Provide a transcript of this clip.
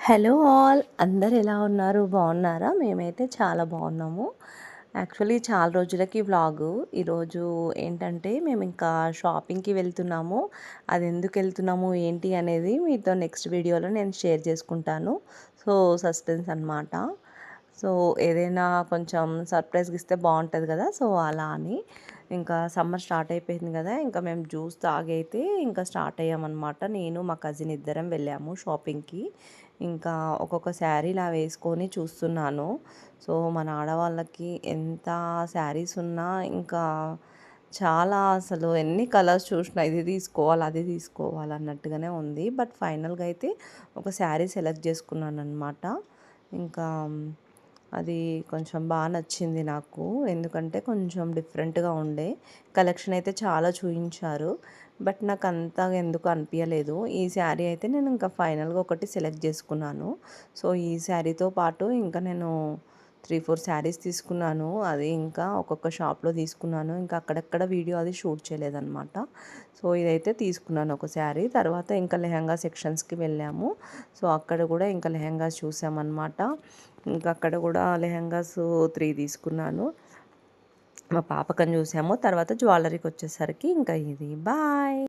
Hello all, అందరు ఎలా ఉన్నారు? బాగున్నారా? మేమైతే చాలా బాగున్నాము. యాక్చువల్లీ చాలా రోజులకి వ్లాగు. ఈరోజు ఏంటంటే మేము ఇంకా షాపింగ్కి వెళ్తున్నాము. అది ఎందుకు వెళ్తున్నాము ఏంటి అనేది మీతో నెక్స్ట్ వీడియోలో నేను షేర్ చేసుకుంటాను. సో సస్పెన్స్ అనమాట. సో ఏదైనా కొంచెం సర్ప్రైజ్గా ఇస్తే బాగుంటుంది కదా, సో అలా అని. ఇంకా సమ్మర్ స్టార్ట్ అయిపోయింది కదా, ఇంకా మేము జ్యూస్ తాగైతే ఇంకా స్టార్ట్ అయ్యామన్నమాట. నేను మా కజిన్ ఇద్దరం వెళ్ళాము షాపింగ్కి. ఇంకా ఒక్కొక్క శారీ ఇలా వేసుకొని చూస్తున్నాను. సో మన ఆడవాళ్ళకి ఎంత శారీస్ ఉన్నా ఇంకా చాలా, అసలు ఎన్ని కలర్స్ చూసినా ఇది తీసుకోవాలి అది తీసుకోవాలి అన్నట్టుగానే ఉంది. బట్ ఫైనల్గా అయితే ఒక శారీ సెలెక్ట్ చేసుకున్నాను అనమాట. ఇంకా అది కొంచెం బాగా నచ్చింది నాకు, ఎందుకంటే కొంచెం డిఫరెంట్గా ఉండే. కలెక్షన్ అయితే చాలా చూపించారు, బట్ నాకు అంతగా ఎందుకు అనిపించలేదు. ఈ శారీ అయితే నేను ఇంకా ఫైనల్గా ఒకటి సెలెక్ట్ చేసుకున్నాను. సో ఈ శారీతో పాటు ఇంకా నేను 3-4 శారీస్ తీసుకున్నాను. అది ఇంకా ఒక్కొక్క షాప్లో తీసుకున్నాను. ఇంకా అక్కడక్కడ వీడియో అది షూట్ చేయలేదన్నమాట. సో ఇదైతే తీసుకున్నాను ఒక శారీ. తర్వాత ఇంకా లెహంగా సెక్షన్స్కి వెళ్ళాము. సో అక్కడ కూడా ఇంకా లెహంగాస్ చూసామన్నమాట. ఇంకా అక్కడ కూడా లెహంగాస్ 3 తీసుకున్నాను. మా పాపకని చూసాము. తర్వాత జ్యువెలరీకి వచ్చేసరికి ఇంకా ఇది బాయ్.